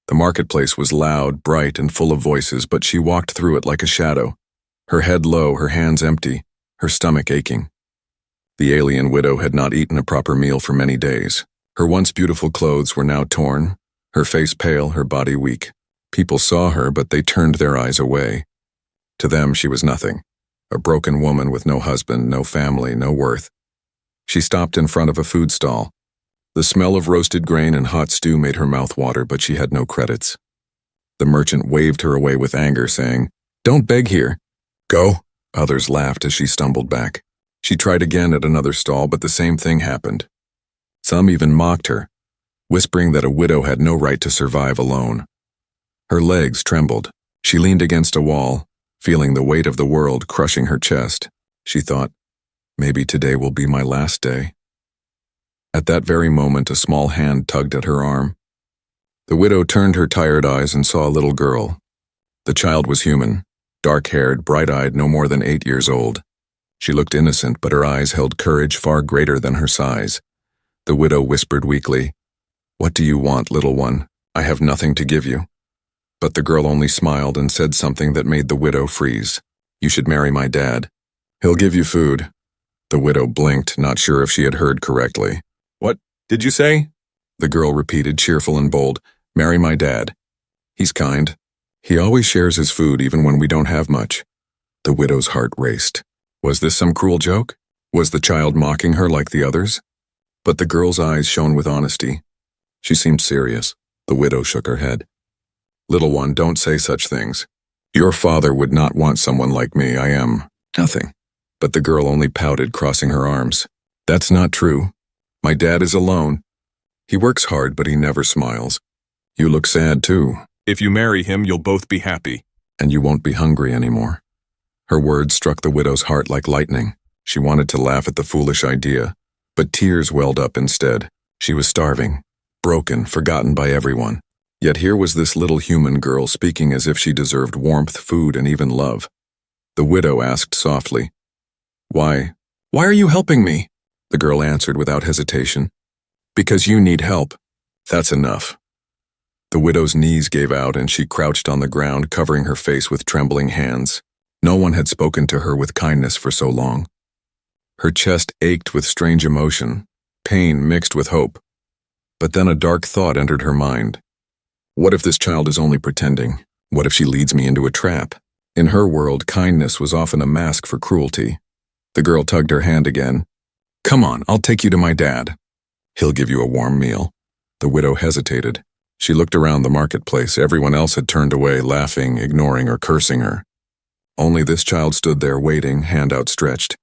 The marketplace was loud, bright, and full of voices, but she walked through it like a shadow, her head low, her hands empty, her stomach aching. The alien widow had not eaten a proper meal for many days. Her once beautiful clothes were now torn, her face pale, her body weak. People saw her, but they turned their eyes away. To them, she was nothing, a broken woman with no husband, no family, no worth. She stopped in front of a food stall. The smell of roasted grain and hot stew made her mouth water, but she had no credits. The merchant waved her away with anger, saying, "Don't beg here." "Go." Others laughed as she stumbled back. She tried again at another stall, but the same thing happened. Some even mocked her, whispering that a widow had no right to survive alone. Her legs trembled. She leaned against a wall, feeling the weight of the world crushing her chest. She thought, maybe today will be my last day. At that very moment, a small hand tugged at her arm. The widow turned her tired eyes and saw a little girl. The child was human, dark-haired, bright-eyed, no more than 8 years old. She looked innocent, but her eyes held courage far greater than her size. The widow whispered weakly, "What do you want, little one? I have nothing to give you." But the girl only smiled and said something that made the widow freeze. "You should marry my dad. He'll give you food." The widow blinked, not sure if she had heard correctly. "What did you say?" The girl repeated, cheerful and bold. "Marry my dad. He's kind. He always shares his food even when we don't have much." The widow's heart raced. Was this some cruel joke? Was the child mocking her like the others? But the girl's eyes shone with honesty. She seemed serious. The widow shook her head. "Little one, don't say such things. Your father would not want someone like me. I am nothing." But the girl only pouted, crossing her arms. "That's not true. My dad is alone. He works hard, but he never smiles. You look sad, too. If you marry him, you'll both be happy. And you won't be hungry anymore." Her words struck the widow's heart like lightning. She wanted to laugh at the foolish idea, but tears welled up instead. She was starving, broken, forgotten by everyone. Yet here was this little human girl speaking as if she deserved warmth, food, and even love. The widow asked softly, Why are you helping me?" The girl answered without hesitation. "Because you need help. That's enough." The widow's knees gave out and she crouched on the ground, covering her face with trembling hands. No one had spoken to her with kindness for so long. Her chest ached with strange emotion, pain mixed with hope. But then a dark thought entered her mind. What if this child is only pretending? What if she leads me into a trap? In her world, kindness was often a mask for cruelty. The girl tugged her hand again. "Come on, I'll take you to my dad. He'll give you a warm meal." The widow hesitated. She looked around the marketplace. Everyone else had turned away, laughing, ignoring, or cursing her. Only this child stood there waiting, hand outstretched.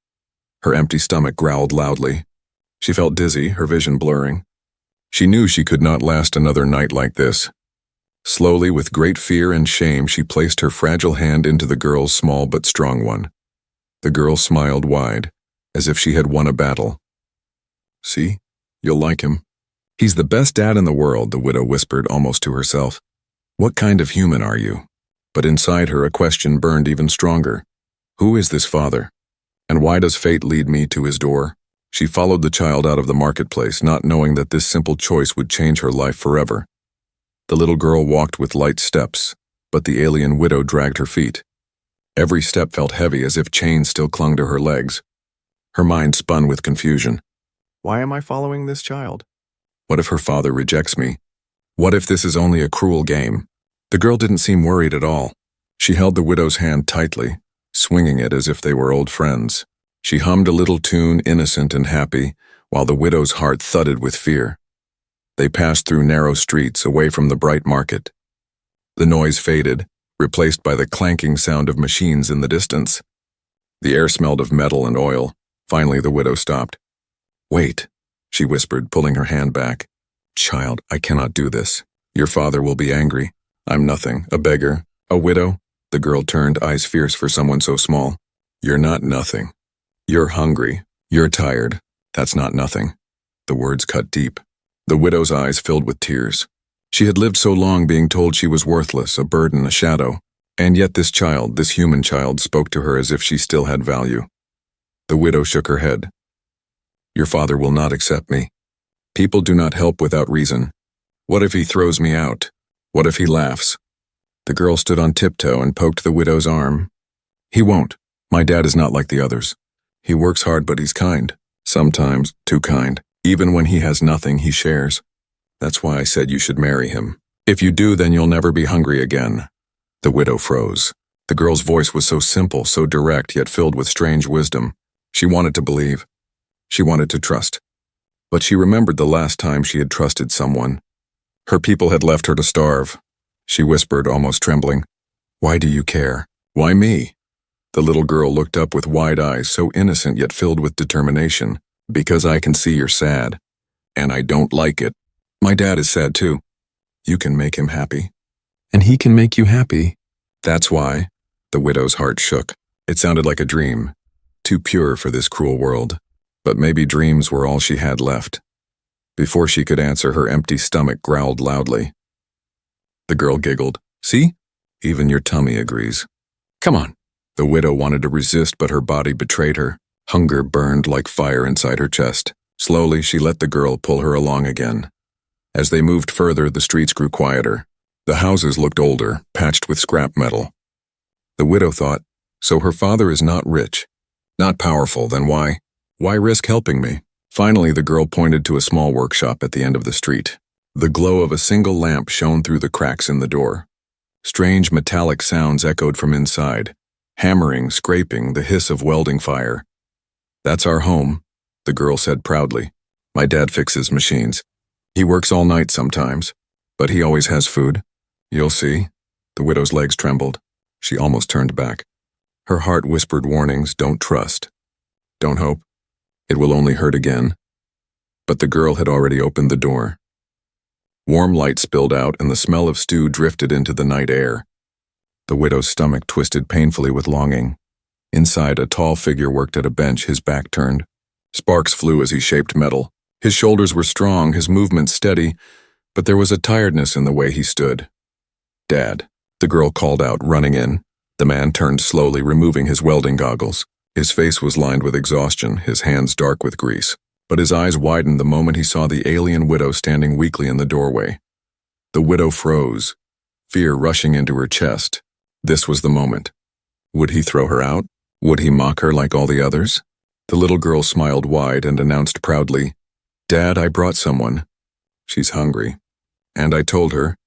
Her empty stomach growled loudly. She felt dizzy, her vision blurring. She knew she could not last another night like this. Slowly, with great fear and shame, she placed her fragile hand into the girl's small but strong one. The girl smiled wide, as if she had won a battle. "See, you'll like him. He's the best dad in the world," the widow whispered almost to herself. "What kind of human are you?" But inside her a question burned even stronger. Who is this father? And why does fate lead me to his door? She followed the child out of the marketplace, not knowing that this simple choice would change her life forever. The little girl walked with light steps, but the alien widow dragged her feet. Every step felt heavy, as if chains still clung to her legs. Her mind spun with confusion. Why am I following this child? What if her father rejects me? What if this is only a cruel game? The girl didn't seem worried at all. She held the widow's hand tightly, swinging it as if they were old friends. She hummed a little tune, innocent and happy, while the widow's heart thudded with fear. They passed through narrow streets, away from the bright market. The noise faded, replaced by the clanking sound of machines in the distance. The air smelled of metal and oil. Finally, the widow stopped. "Wait," she whispered, pulling her hand back. "Child, I cannot do this. Your father will be angry. I'm nothing, a beggar, a widow." The girl turned, eyes fierce for someone so small. "You're not nothing. You're hungry. You're tired. That's not nothing." The words cut deep. The widow's eyes filled with tears. She had lived so long being told she was worthless, a burden, a shadow. And yet this child, this human child, spoke to her as if she still had value. The widow shook her head. "Your father will not accept me. People do not help without reason. What if he throws me out?" What if he laughs? The girl stood on tiptoe and poked the widow's arm. He won't. My dad is not like the others. He works hard, but he's kind. Sometimes too kind. Even when he has nothing, he shares. That's why I said you should marry him. If you do, then you'll never be hungry again. The widow froze. The girl's voice was so simple, so direct, yet filled with strange wisdom. She wanted to believe. She wanted to trust. But she remembered the last time she had trusted someone. Her people had left her to starve. She whispered, almost trembling, "Why do you care? Why me?" The little girl looked up with wide eyes, so innocent yet filled with determination. "Because I can see you're sad. And I don't like it. My dad is sad too. You can make him happy. And he can make you happy. That's why." The widow's heart shook. It sounded like a dream. Too pure for this cruel world. But maybe dreams were all she had left. Before she could answer, her empty stomach growled loudly. The girl giggled. "See? Even your tummy agrees. Come on." The widow wanted to resist, but her body betrayed her. Hunger burned like fire inside her chest. Slowly, she let the girl pull her along again. As they moved further, the streets grew quieter. The houses looked older, patched with scrap metal. The widow thought, so her father is not rich, not powerful, then why? Why risk helping me? Finally, the girl pointed to a small workshop at the end of the street. The glow of a single lamp shone through the cracks in the door. Strange metallic sounds echoed from inside. Hammering, scraping, the hiss of welding fire. "That's our home," the girl said proudly. "My dad fixes machines. He works all night sometimes, but he always has food. You'll see." The widow's legs trembled. She almost turned back. Her heart whispered warnings, "Don't trust. Don't hope. It will only hurt again." But the girl had already opened the door. Warm light spilled out and the smell of stew drifted into the night air. The widow's stomach twisted painfully with longing. Inside, a tall figure worked at a bench, his back turned. Sparks flew as he shaped metal. His shoulders were strong, his movements steady, but there was a tiredness in the way he stood. "Dad," the girl called out, running in. The man turned slowly, removing his welding goggles. His face was lined with exhaustion, his hands dark with grease. But his eyes widened the moment he saw the alien widow standing weakly in the doorway. The widow froze, fear rushing into her chest. This was the moment. Would he throw her out? Would he mock her like all the others? The little girl smiled wide and announced proudly, "Dad, I brought someone. She's hungry. And I told her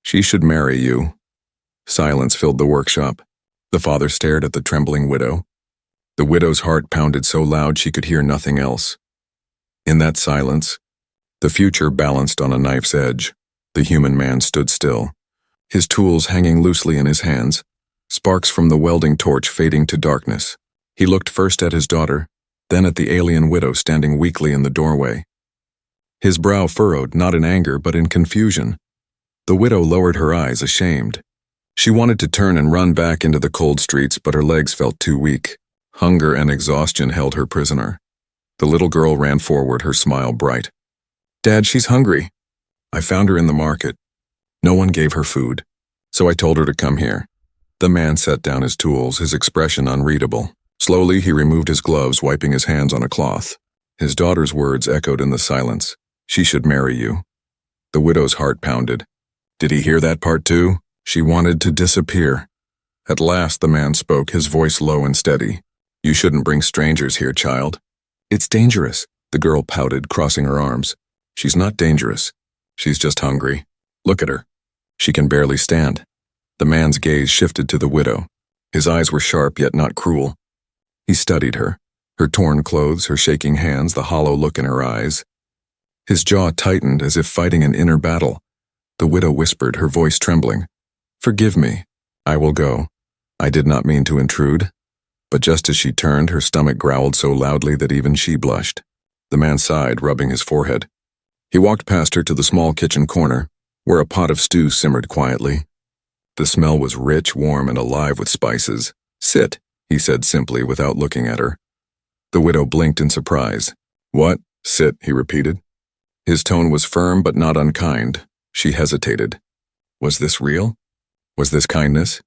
she should marry you." Silence filled the workshop. The father stared at the trembling widow. The widow's heart pounded so loud she could hear nothing else. In that silence, the future balanced on a knife's edge. The human man stood still, his tools hanging loosely in his hands, sparks from the welding torch fading to darkness. He looked first at his daughter, then at the alien widow standing weakly in the doorway. His brow furrowed, not in anger but in confusion. The widow lowered her eyes, ashamed. She wanted to turn and run back into the cold streets, but her legs felt too weak. Hunger and exhaustion held her prisoner. The little girl ran forward, her smile bright. "Dad, she's hungry. I found her in the market. No one gave her food, so I told her to come here." The man set down his tools, his expression unreadable. Slowly, he removed his gloves, wiping his hands on a cloth. His daughter's words echoed in the silence. "She should marry you." The widow's heart pounded. Did he hear that part too? She wanted to disappear. At last the man spoke, his voice low and steady. "You shouldn't bring strangers here, child." "It's dangerous," the girl pouted, crossing her arms. "She's not dangerous. She's just hungry. Look at her. She can barely stand." The man's gaze shifted to the widow. His eyes were sharp yet not cruel. He studied her, her torn clothes, her shaking hands, the hollow look in her eyes. His jaw tightened as if fighting an inner battle. The widow whispered, her voice trembling, "Forgive me. I will go. I did not mean to intrude." But just as she turned, her stomach growled so loudly that even she blushed. The man sighed, rubbing his forehead. He walked past her to the small kitchen corner, where a pot of stew simmered quietly. The smell was rich, warm, and alive with spices. "Sit," he said simply, without looking at her. The widow blinked in surprise. "What? Sit," he repeated. His tone was firm but not unkind. She hesitated. Was this real? Was this kindness?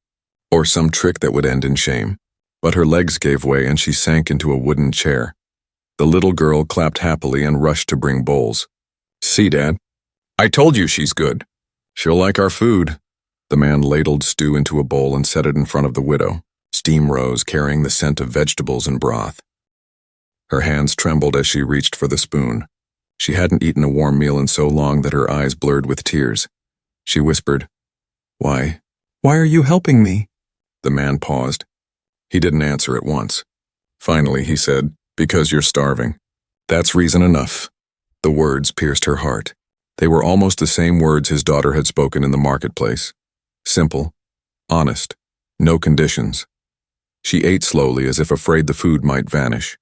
Or some trick that would end in shame? But her legs gave way and she sank into a wooden chair. The little girl clapped happily and rushed to bring bowls. "See, Dad. I told you she's good." She'll like our food. The man ladled stew into a bowl and set it in front of the widow. Steam rose, carrying the scent of vegetables and broth. Her hands trembled as she reached for the spoon. She hadn't eaten a warm meal in so long that her eyes blurred with tears. She whispered, "Why are you helping me?" The man paused. He didn't answer at once. Finally, he said, "Because you're starving." That's reason enough. The words pierced her heart. They were almost the same words his daughter had spoken in the marketplace. Simple, honest, no conditions. She ate slowly as if afraid the food might vanish.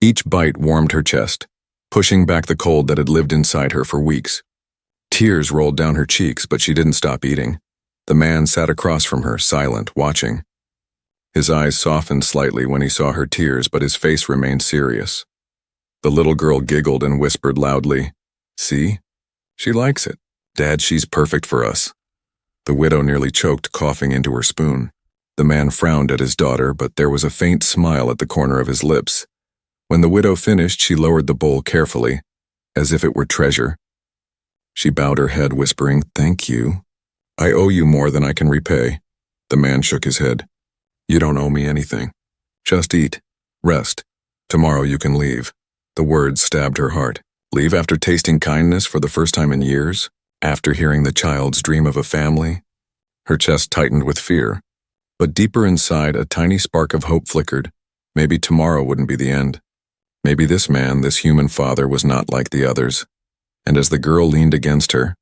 Each bite warmed her chest, pushing back the cold that had lived inside her for weeks. Tears rolled down her cheeks, but she didn't stop eating. The man sat across from her, silent, watching. His eyes softened slightly when he saw her tears, but his face remained serious. The little girl giggled and whispered loudly, "See? She likes it. Dad, she's perfect for us." The widow nearly choked, coughing into her spoon. The man frowned at his daughter, but there was a faint smile at the corner of his lips. When the widow finished, she lowered the bowl carefully, as if it were treasure. She bowed her head, whispering, "Thank you. I owe you more than I can repay." The man shook his head. "You don't owe me anything. Just eat. Rest. Tomorrow you can leave." The words stabbed her heart. Leave after tasting kindness for the first time in years? After hearing the child's dream of a family? Her chest tightened with fear. But deeper inside, a tiny spark of hope flickered. Maybe tomorrow wouldn't be the end. Maybe this man, this human father, was not like the others. And as the girl leaned against her,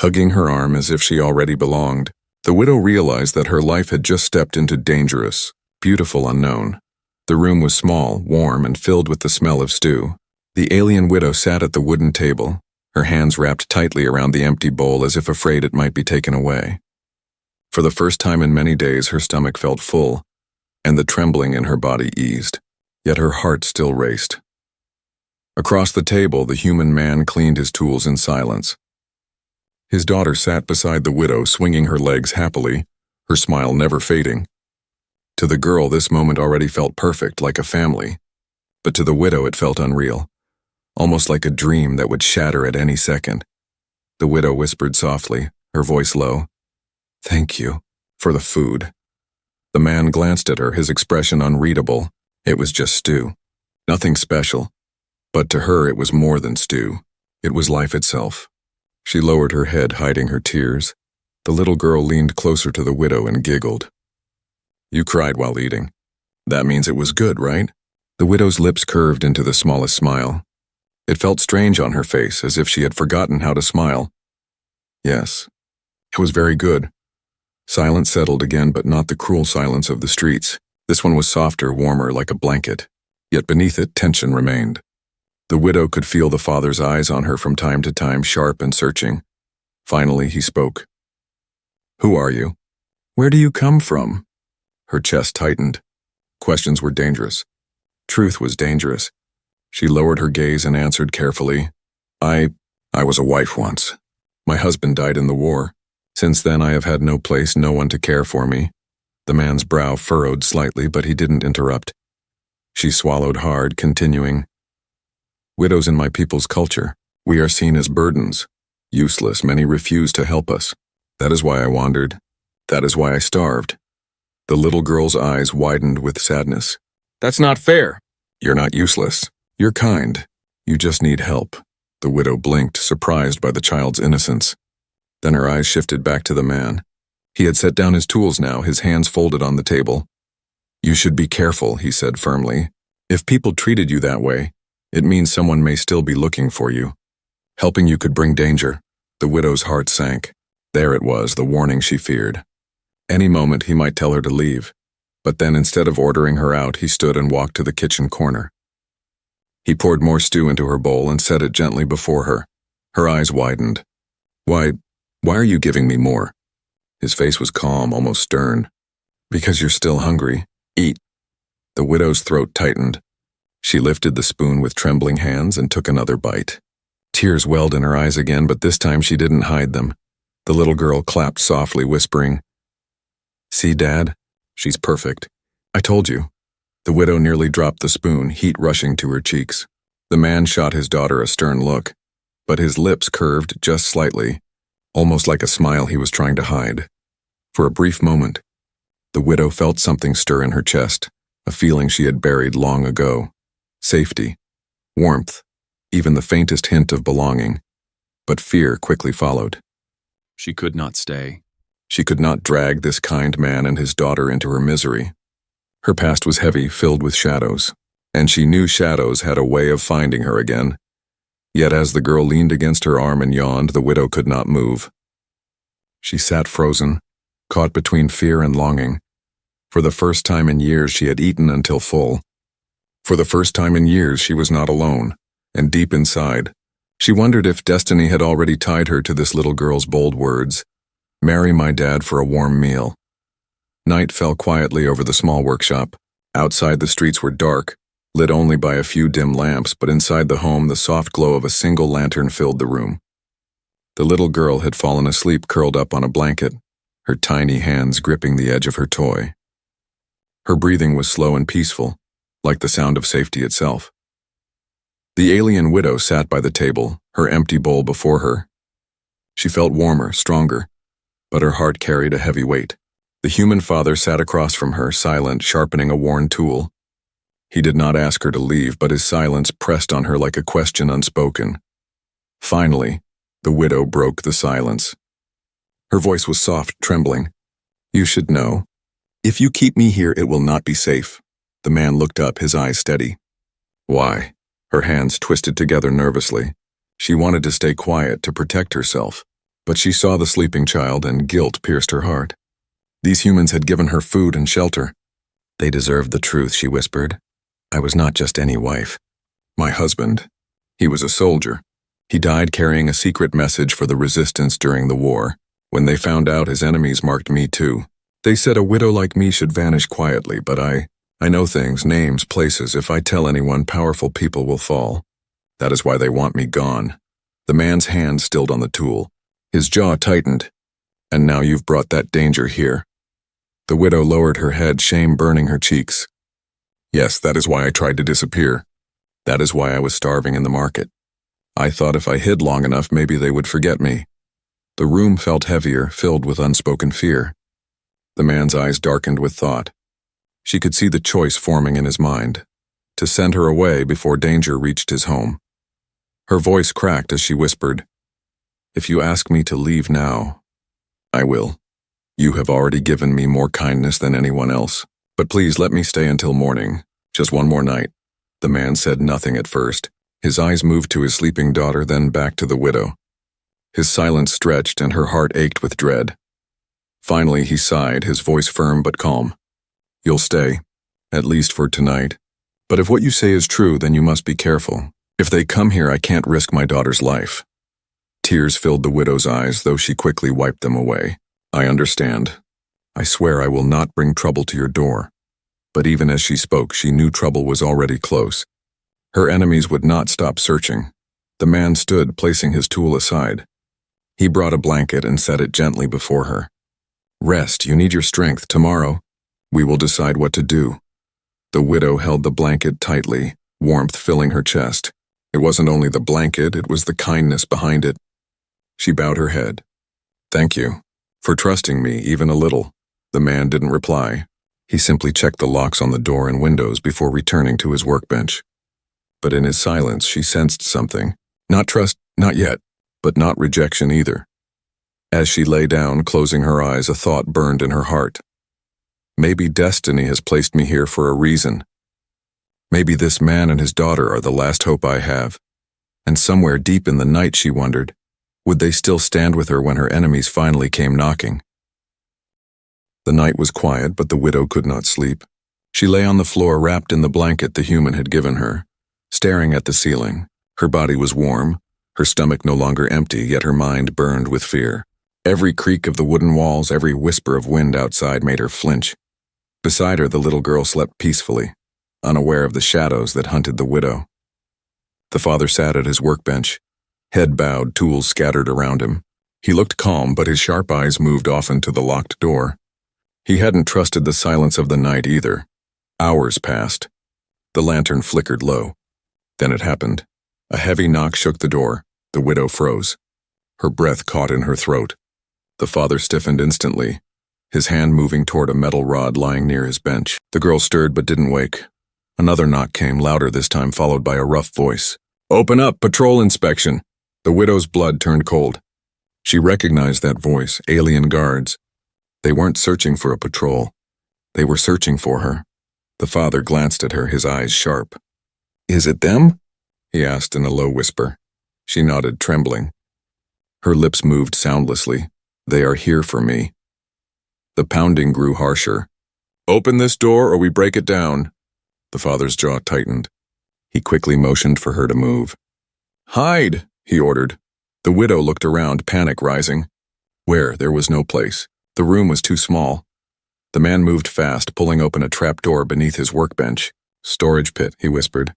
hugging her arm as if she already belonged, the widow realized that her life had just stepped into dangerous, beautiful unknown. The room was small, warm, and filled with the smell of stew. The alien widow sat at the wooden table, her hands wrapped tightly around the empty bowl as if afraid it might be taken away. For the first time in many days, her stomach felt full, and the trembling in her body eased, yet her heart still raced. Across the table, the human man cleaned his tools in silence. His daughter sat beside the widow, swinging her legs happily, her smile never fading. To the girl, this moment already felt perfect, like a family, but to the widow it felt unreal, almost like a dream that would shatter at any second. The widow whispered softly, her voice low, "Thank you for the food." The man glanced at her, his expression unreadable. It was just stew. Nothing special. But to her it was more than stew. It was life itself. She lowered her head, hiding her tears. The little girl leaned closer to the widow and giggled. "You cried while eating. That means it was good, right?" The widow's lips curved into the smallest smile. It felt strange on her face, as if she had forgotten how to smile. "Yes, it was very good." Silence settled again, but not the cruel silence of the streets. This one was softer, warmer, like a blanket. Yet beneath it, tension remained. The widow could feel the father's eyes on her from time to time, sharp and searching. Finally, he spoke. "Who are you? Where do you come from?" Her chest tightened. Questions were dangerous. Truth was dangerous. She lowered her gaze and answered carefully, I was a wife once. My husband died in the war. Since then I have had no place, no one to care for me." The man's brow furrowed slightly, but he didn't interrupt. She swallowed hard, continuing, "Widows in my people's culture, we are seen as burdens. Useless, many refuse to help us. That is why I wandered. That is why I starved." The little girl's eyes widened with sadness. "That's not fair." "You're not useless. You're kind. You just need help." The widow blinked, surprised by the child's innocence. Then her eyes shifted back to the man. He had set down his tools now, his hands folded on the table. "You should be careful," he said firmly. "If people treated you that way, it means someone may still be looking for you. Helping you could bring danger." The widow's heart sank. There it was, the warning she feared. Any moment he might tell her to leave. But then instead of ordering her out, he stood and walked to the kitchen corner. He poured more stew into her bowl and set it gently before her. Her eyes widened. Why are you giving me more?" His face was calm, almost stern. "Because you're still hungry. Eat." The widow's throat tightened. She lifted the spoon with trembling hands and took another bite. Tears welled in her eyes again, but this time she didn't hide them. The little girl clapped softly, whispering, "See, Dad? She's perfect. I told you." The widow nearly dropped the spoon, heat rushing to her cheeks. The man shot his daughter a stern look, but his lips curved just slightly. almost like a smile he was trying to hide. For a brief moment, the widow felt something stir in her chest, a feeling she had buried long ago. Safety, warmth, even the faintest hint of belonging. But fear quickly followed. She could not stay. She could not drag this kind man and his daughter into her misery. Her past was heavy, filled with shadows, and she knew shadows had a way of finding her again. Yet as the girl leaned against her arm and yawned, the widow could not move. She sat frozen, caught between fear and longing. For the first time in years she had eaten until full. For the first time in years she was not alone, and deep inside, she wondered if destiny had already tied her to this little girl's bold words, "Marry my dad for a warm meal." Night fell quietly over the small workshop. Outside the streets were dark, lit only by a few dim lamps, but inside the home the soft glow of a single lantern filled the room. The little girl had fallen asleep curled up on a blanket, her tiny hands gripping the edge of her toy. Her breathing was slow and peaceful, like the sound of safety itself. The alien widow sat by the table, her empty bowl before her. She felt warmer, stronger, but her heart carried a heavy weight. The human father sat across from her, silent, sharpening a worn tool. He did not ask her to leave, but his silence pressed on her like a question unspoken. Finally, the widow broke the silence. Her voice was soft, trembling. "You should know. If you keep me here, it will not be safe." The man looked up, his eyes steady. "Why?" Her hands twisted together nervously. She wanted to stay quiet, to protect herself, but she saw the sleeping child and guilt pierced her heart. These humans had given her food and shelter. "They deserved the truth," she whispered. "I was not just any wife. My husband. He was a soldier. He died carrying a secret message for the resistance during the war. When they found out, his enemies marked me too. They said a widow like me should vanish quietly, but I know things, names, places. If I tell anyone, powerful people will fall. That is why they want me gone." The man's hand stilled on the tool. His jaw tightened. "And now you've brought that danger here." The widow lowered her head, shame burning her cheeks. "Yes, that is why I tried to disappear. That is why I was starving in the market. I thought if I hid long enough, maybe they would forget me." The room felt heavier, filled with unspoken fear. The man's eyes darkened with thought. She could see the choice forming in his mind, to send her away before danger reached his home. Her voice cracked as she whispered, "If you ask me to leave now, I will. You have already given me more kindness than anyone else, but please let me stay until morning, just one more night." The man said nothing at first. His eyes moved to his sleeping daughter, then back to the widow. His silence stretched and her heart ached with dread. Finally he sighed, his voice firm but calm. "You'll stay, at least for tonight. But if what you say is true, then you must be careful. If they come here, I can't risk my daughter's life." Tears filled the widow's eyes, though she quickly wiped them away. "I understand. I swear I will not bring trouble to your door." But even as she spoke, she knew trouble was already close. Her enemies would not stop searching. The man stood, placing his tool aside. He brought a blanket and set it gently before her. "Rest, you need your strength. Tomorrow, we will decide what to do." The widow held the blanket tightly, warmth filling her chest. It wasn't only the blanket, it was the kindness behind it. She bowed her head. "Thank you for trusting me even a little." The man didn't reply. He simply checked the locks on the door and windows before returning to his workbench. But in his silence, she sensed something. Not trust, not yet, but not rejection either. As she lay down, closing her eyes, a thought burned in her heart. Maybe destiny has placed me here for a reason. Maybe this man and his daughter are the last hope I have. And somewhere deep in the night, she wondered, would they still stand with her when her enemies finally came knocking? The night was quiet, but the widow could not sleep. She lay on the floor, wrapped in the blanket the human had given her, staring at the ceiling. Her body was warm, her stomach no longer empty, yet her mind burned with fear. Every creak of the wooden walls, every whisper of wind outside made her flinch. Beside her, the little girl slept peacefully, unaware of the shadows that hunted the widow. The father sat at his workbench, head bowed, tools scattered around him. He looked calm, but his sharp eyes moved often to the locked door. He hadn't trusted the silence of the night either. Hours passed. The lantern flickered low. Then it happened. A heavy knock shook the door. The widow froze. Her breath caught in her throat. The father stiffened instantly, his hand moving toward a metal rod lying near his bench. The girl stirred but didn't wake. Another knock came, louder this time, followed by a rough voice. "Open up, patrol inspection!" The widow's blood turned cold. She recognized that voice, alien guards. They weren't searching for a patrol. They were searching for her. The father glanced at her, his eyes sharp. "Is it them?" he asked in a low whisper. She nodded, trembling. Her lips moved soundlessly. "They are here for me." The pounding grew harsher. "Open this door or we break it down." The father's jaw tightened. He quickly motioned for her to move. "Hide," he ordered. The widow looked around, panic rising. Where? There was no place. The room was too small. The man moved fast, pulling open a trap door beneath his workbench. "Storage pit," he whispered.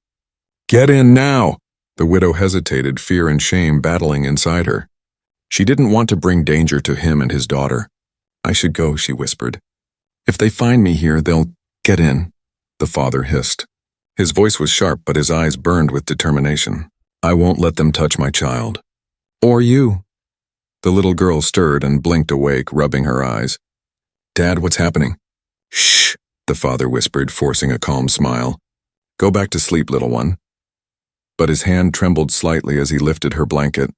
"Get in now!" The widow hesitated, fear and shame battling inside her. She didn't want to bring danger to him and his daughter. "I should go," she whispered. "If they find me here, they'll get in," the father hissed. His voice was sharp, but his eyes burned with determination. "I won't let them touch my child." "Or you." The little girl stirred and blinked awake, rubbing her eyes. "Dad, what's happening?" "Shh," the father whispered, forcing a calm smile. "Go back to sleep, little one." But his hand trembled slightly as he lifted her blanket.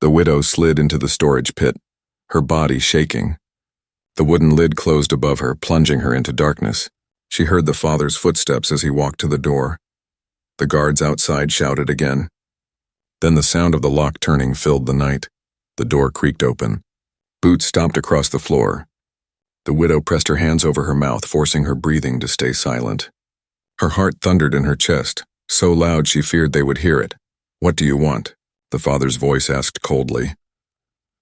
The widow slid into the storage pit, her body shaking. The wooden lid closed above her, plunging her into darkness. She heard the father's footsteps as he walked to the door. The guards outside shouted again. Then the sound of the lock turning filled the night. The door creaked open. Boots stomped across the floor. The widow pressed her hands over her mouth, forcing her breathing to stay silent. Her heart thundered in her chest, so loud she feared they would hear it. "What do you want?" the father's voice asked coldly.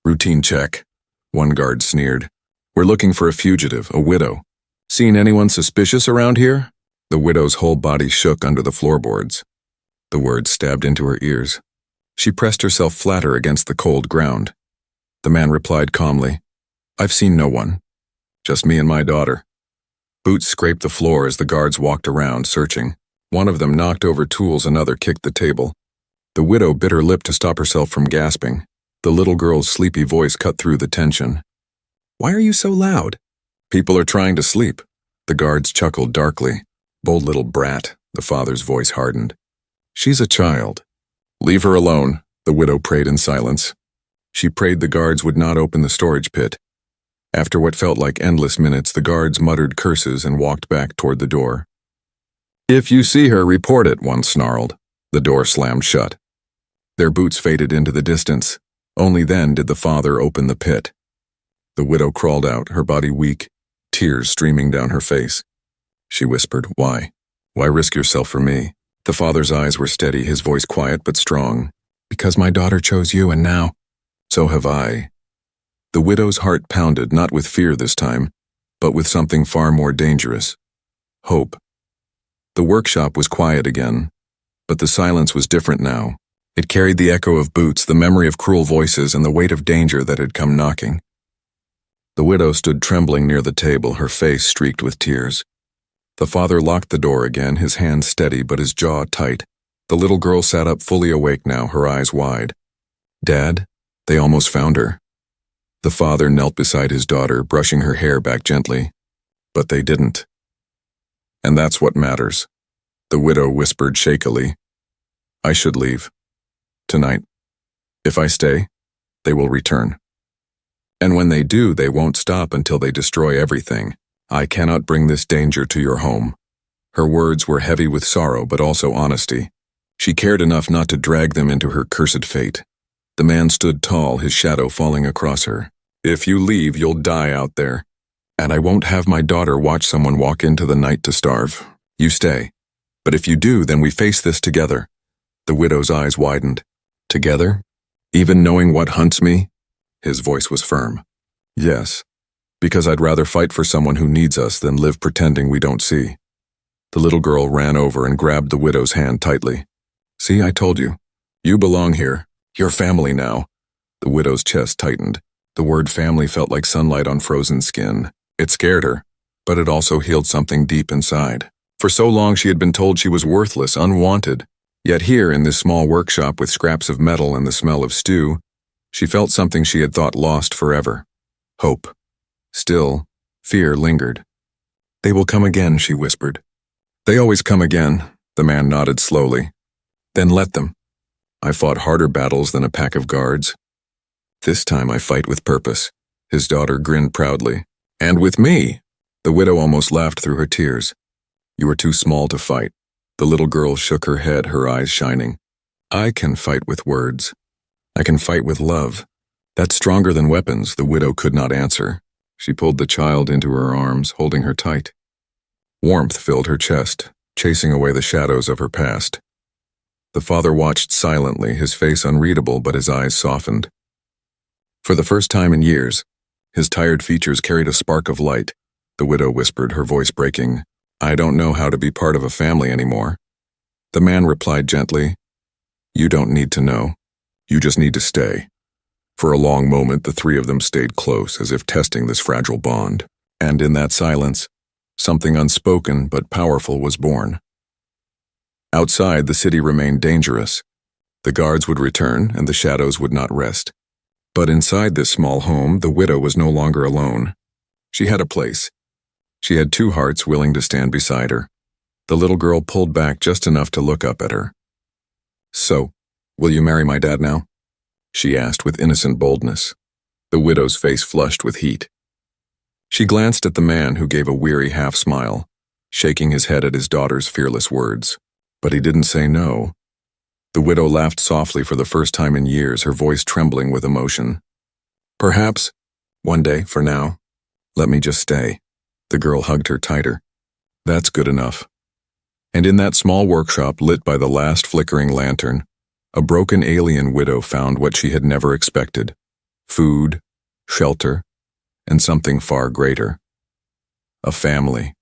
"Routine check," one guard sneered. "We're looking for a fugitive, a widow. Seen anyone suspicious around here?" The widow's whole body shook under the floorboards. The words stabbed into her ears. She pressed herself flatter against the cold ground. The man replied calmly, "I've seen no one. Just me and my daughter." Boots scraped the floor as the guards walked around, searching. One of them knocked over tools, another kicked the table. The widow bit her lip to stop herself from gasping. The little girl's sleepy voice cut through the tension. "Why are you so loud?" "People are trying to sleep." The guards chuckled darkly. "Bold little brat," the father's voice hardened. "She's a child. Leave her alone," the widow prayed in silence. She prayed the guards would not open the storage pit. After what felt like endless minutes, the guards muttered curses and walked back toward the door. "If you see her, report it," one snarled. The door slammed shut. Their boots faded into the distance. Only then did the father open the pit. The widow crawled out, her body weak, tears streaming down her face. She whispered, "Why? Why risk yourself for me?" The father's eyes were steady, his voice quiet but strong. "Because my daughter chose you, and now, so have I." The widow's heart pounded, not with fear this time, but with something far more dangerous. Hope. The workshop was quiet again, but the silence was different now. It carried the echo of boots, the memory of cruel voices, and the weight of danger that had come knocking. The widow stood trembling near the table, her face streaked with tears. The father locked the door again, his hand steady but his jaw tight. The little girl sat up, fully awake now, her eyes wide. "Dad, they almost found her." The father knelt beside his daughter, brushing her hair back gently. "But they didn't. And that's what matters." The widow whispered shakily, "I should leave. Tonight. If I stay, they will return. And when they do, they won't stop until they destroy everything. I cannot bring this danger to your home." Her words were heavy with sorrow, but also honesty. She cared enough not to drag them into her cursed fate. The man stood tall, his shadow falling across her. "If you leave, you'll die out there. And I won't have my daughter watch someone walk into the night to starve. You stay. But if you do, then we face this together." The widow's eyes widened. "Together? Even knowing what hunts me?" His voice was firm. "Yes. Because I'd rather fight for someone who needs us than live pretending we don't see." The little girl ran over and grabbed the widow's hand tightly. "See, I told you. You belong here. You're family now." The widow's chest tightened. The word family felt like sunlight on frozen skin. It scared her, but it also healed something deep inside. For so long she had been told she was worthless, unwanted. Yet here, in this small workshop with scraps of metal and the smell of stew, She felt something she had thought lost forever. Hope. Still, fear lingered. "They will come again," she whispered. "They always come again," the man nodded slowly. "Then let them. I fought harder battles than a pack of guards. This time I fight with purpose." His daughter grinned proudly. "And with me!" The widow almost laughed through her tears. "You are too small to fight." The little girl shook her head, her eyes shining. "I can fight with words. I can fight with love." "That's stronger than weapons," the widow could not answer. She pulled the child into her arms, holding her tight. Warmth filled her chest, chasing away the shadows of her past. The father watched silently, his face unreadable, but his eyes softened. For the first time in years, his tired features carried a spark of light. The widow whispered, her voice breaking, "I don't know how to be part of a family anymore." The man replied gently, "You don't need to know. You just need to stay." For a long moment, the three of them stayed close, as if testing this fragile bond. And in that silence, something unspoken but powerful was born. Outside, the city remained dangerous. The guards would return, and the shadows would not rest. But inside this small home, the widow was no longer alone. She had a place. She had two hearts willing to stand beside her. The little girl pulled back just enough to look up at her. "So, will you marry my dad now?" she asked with innocent boldness. The widow's face flushed with heat. She glanced at the man, who gave a weary half-smile, shaking his head at his daughter's fearless words. But he didn't say no. The widow laughed softly for the first time in years, her voice trembling with emotion. "Perhaps, one day, for now. Let me just stay." The girl hugged her tighter. "That's good enough." And in that small workshop lit by the last flickering lantern, a broken alien widow found what she had never expected: food, shelter, and something far greater: a family.